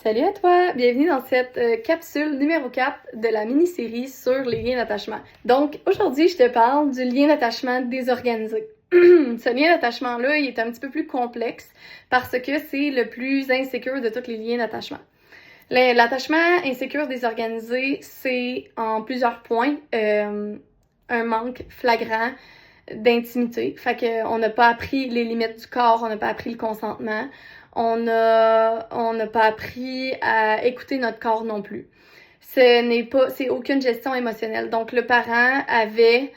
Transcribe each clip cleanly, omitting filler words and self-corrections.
Salut à toi! Bienvenue dans cette capsule numéro 4 de la mini-série sur les liens d'attachement. Donc, aujourd'hui, je te parle du lien d'attachement désorganisé. Ce lien d'attachement-là, il est un petit peu plus complexe parce que c'est le plus insécure de tous les liens d'attachement. L'attachement insécure désorganisé, c'est en plusieurs points un manque flagrant d'intimité. Fait qu'on n'a pas appris les limites du corps, on n'a pas appris le consentement, on n'a pas appris à écouter notre corps non plus. C'est aucune gestion émotionnelle. Donc, le parent avait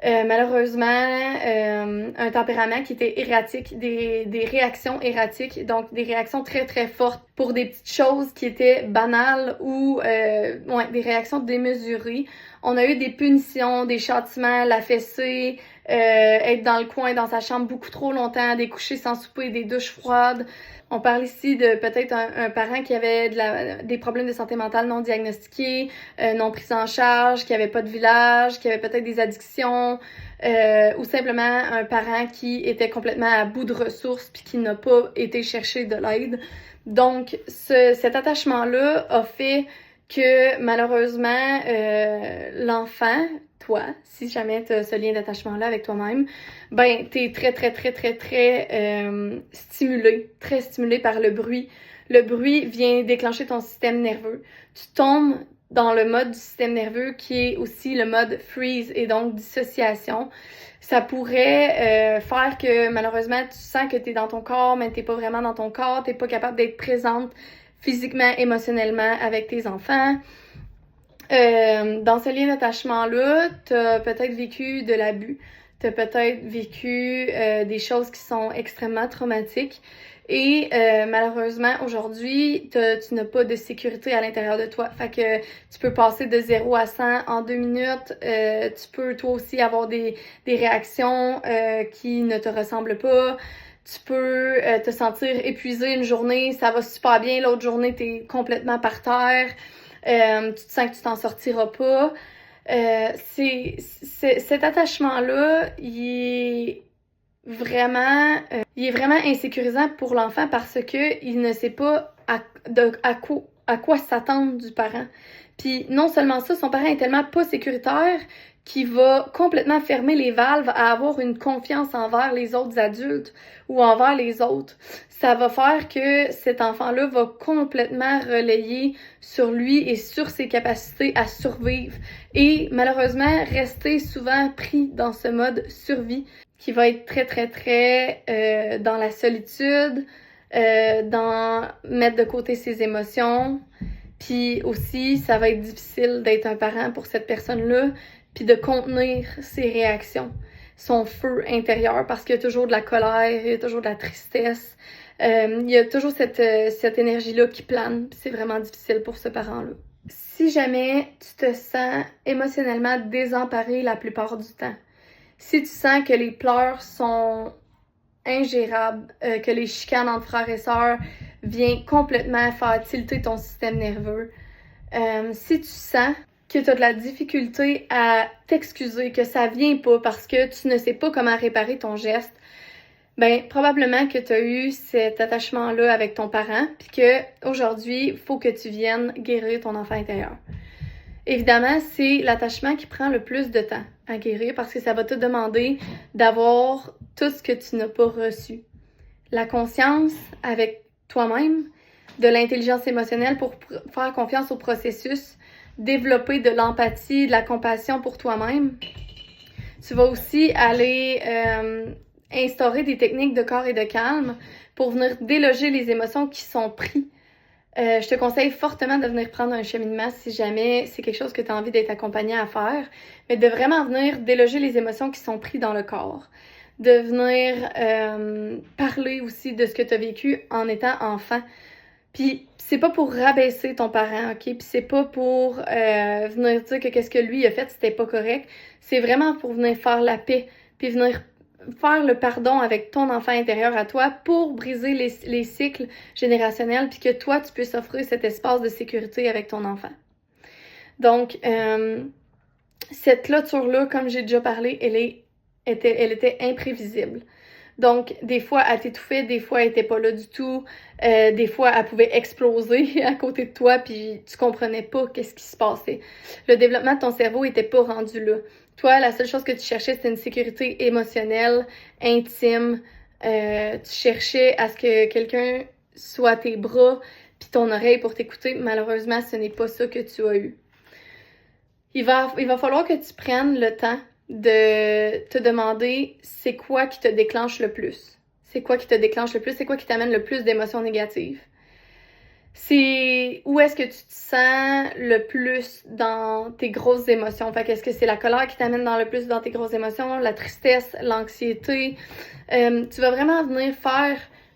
malheureusement un tempérament qui était erratique, des réactions erratiques, donc des réactions très très fortes pour des petites choses qui étaient banales ou des réactions démesurées. On a eu des punitions, des châtiments, la fessée, être dans le coin dans sa chambre beaucoup trop longtemps, des couchers sans souper, des douches froides. On parle ici de peut-être un parent qui avait des problèmes de santé mentale non diagnostiqués, non pris en charge, qui avait pas de village, qui avait peut-être des addictions, ou simplement un parent qui était complètement à bout de ressources puis qui n'a pas été chercher de l'aide. Donc, cet attachement-là a fait que malheureusement, l'enfant, toi, si jamais tu as ce lien d'attachement-là avec toi-même, ben, t'es très stimulé par le bruit. Le bruit vient déclencher ton système nerveux. Tu tombes dans le mode du système nerveux qui est aussi le mode freeze et donc dissociation. Ça pourrait faire que malheureusement tu sens que t'es dans ton corps, mais t'es pas vraiment dans ton corps, t'es pas capable d'être présente physiquement, émotionnellement avec tes enfants. Dans ce lien d'attachement-là, t'as peut-être vécu de l'abus, t'as peut-être vécu des choses qui sont extrêmement traumatiques et malheureusement, aujourd'hui, tu n'as pas de sécurité à l'intérieur de toi. Fait que tu peux passer de 0 à 100 en 2 minutes. Tu peux toi aussi avoir des réactions qui ne te ressemblent pas. Tu peux te sentir épuisé une journée, ça va super bien, l'autre journée, t'es complètement par terre. Tu te sens que tu t'en sortiras pas. Cet attachement-là, il est vraiment insécurisant pour l'enfant parce que il ne sait pas à quoi s'attendre du parent. Puis non seulement ça, son parent est tellement pas sécuritaire qu'il va complètement fermer les valves à avoir une confiance envers les autres adultes ou envers les autres. Ça va faire que cet enfant-là va complètement relayer sur lui et sur ses capacités à survivre et malheureusement rester souvent pris dans ce mode survie qui va être très dans la solitude, dans mettre de côté ses émotions. Puis aussi, ça va être difficile d'être un parent pour cette personne-là, puis de contenir ses réactions, son feu intérieur, parce qu'il y a toujours de la colère, il y a toujours de la tristesse, il y a toujours cette énergie-là qui plane, puis c'est vraiment difficile pour ce parent-là. Si jamais tu te sens émotionnellement désemparé la plupart du temps, si tu sens que les pleurs sont ingérables, que les chicanes entre frères et sœurs viennent complètement faire tilter ton système nerveux, si tu sens que tu as de la difficulté à t'excuser, que ça vient pas parce que tu ne sais pas comment réparer ton geste, ben probablement que tu as eu cet attachement-là avec ton parent, puis que aujourd'hui, il faut que tu viennes guérir ton enfant intérieur. Évidemment, c'est l'attachement qui prend le plus de temps à guérir parce que ça va te demander d'avoir tout ce que tu n'as pas reçu. La conscience avec toi-même, de l'intelligence émotionnelle pour faire confiance au processus, développer de l'empathie, de la compassion pour toi-même. Tu vas aussi aller instaurer des techniques de corps et de calme pour venir déloger les émotions qui sont prises. Je te conseille fortement de venir prendre un cheminement si jamais c'est quelque chose que tu as envie d'être accompagné à faire, mais de vraiment venir déloger les émotions qui sont prises dans le corps. De venir parler aussi de ce que tu as vécu en étant enfant. Puis c'est pas pour rabaisser ton parent, ok? Puis c'est pas pour venir dire que qu'est-ce que lui a fait, c'était pas correct. C'est vraiment pour venir faire la paix, puis venir faire le pardon avec ton enfant intérieur à toi pour briser les cycles générationnels puis que toi, tu puisses offrir cet espace de sécurité avec ton enfant. Donc, cette clôture-là, comme j'ai déjà parlé, elle était imprévisible. Donc, des fois, elle t'étouffait, des fois, elle était pas là du tout. Des fois, elle pouvait exploser à côté de toi, puis tu comprenais pas qu'est-ce qui se passait. Le développement de ton cerveau était pas rendu là. Toi, la seule chose que tu cherchais, c'était une sécurité émotionnelle, intime. Tu cherchais à ce que quelqu'un soit à tes bras, puis ton oreille pour t'écouter. Malheureusement, ce n'est pas ça que tu as eu. Il va falloir que tu prennes le temps de te demander c'est quoi qui te déclenche le plus. C'est quoi qui te déclenche le plus? C'est quoi qui t'amène le plus d'émotions négatives? C'est où est-ce que tu te sens le plus dans tes grosses émotions? Fait qu'est-ce que c'est la colère qui t'amène dans le plus dans tes grosses émotions, la tristesse, l'anxiété? Tu vas vraiment venir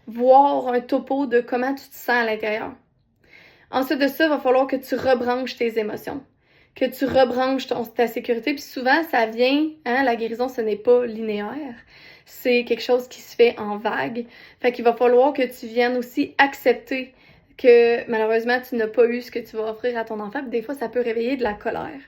voir un topo de comment tu te sens à l'intérieur. Ensuite de ça, il va falloir que tu rebranches tes émotions, que tu rebranches ta sécurité. Puis souvent, ça vient, la guérison, ce n'est pas linéaire. C'est quelque chose qui se fait en vagues. Fait qu'il va falloir que tu viennes aussi accepter que malheureusement, tu n'as pas eu ce que tu vas offrir à ton enfant. Puis des fois, ça peut réveiller de la colère.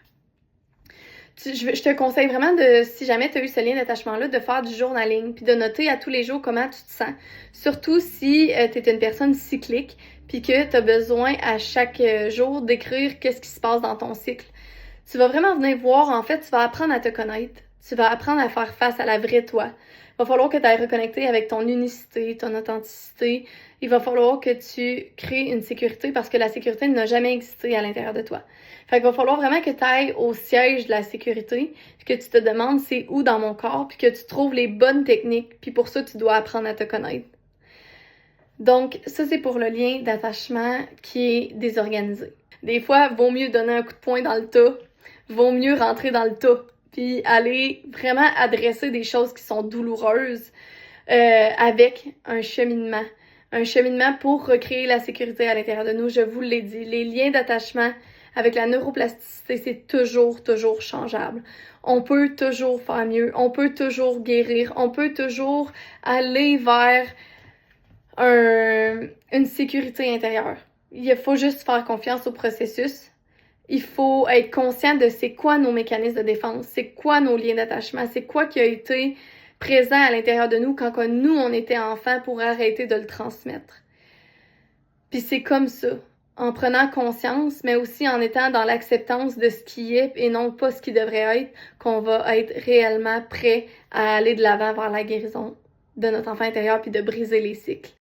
Je te conseille vraiment si jamais tu as eu ce lien d'attachement-là, de faire du journaling, puis de noter à tous les jours comment tu te sens. Surtout si tu es une personne cyclique, puis que tu as besoin à chaque jour d'écrire qu'est-ce qui se passe dans ton cycle. Tu vas vraiment venir voir, en fait, tu vas apprendre à te connaître. Tu vas apprendre à faire face à la vraie toi. Il va falloir que tu ailles reconnecter avec ton unicité, ton authenticité. Il va falloir que tu crées une sécurité parce que la sécurité n'a jamais existé à l'intérieur de toi. Fait qu'il va falloir vraiment que tu ailles au siège de la sécurité, puis que tu te demandes c'est où dans mon corps, puis que tu trouves les bonnes techniques, puis pour ça, tu dois apprendre à te connaître. Donc, ça, c'est pour le lien d'attachement qui est désorganisé. Des fois, vaut mieux donner un coup de poing dans le tas, vaut mieux rentrer dans le tas, puis aller vraiment adresser des choses qui sont douloureuses avec un cheminement. Un cheminement pour recréer la sécurité à l'intérieur de nous. Je vous l'ai dit, les liens d'attachement avec la neuroplasticité, c'est toujours changeable. On peut toujours faire mieux, on peut toujours guérir, on peut toujours aller vers une sécurité intérieure. Il faut juste faire confiance au processus. Il faut être conscient de c'est quoi nos mécanismes de défense, c'est quoi nos liens d'attachement, c'est quoi qui a été présent à l'intérieur de nous quand nous, on était enfants pour arrêter de le transmettre. Puis c'est comme ça, en prenant conscience, mais aussi en étant dans l'acceptance de ce qui est et non pas ce qui devrait être, qu'on va être réellement prêt à aller de l'avant vers la guérison de notre enfant intérieur puis de briser les cycles.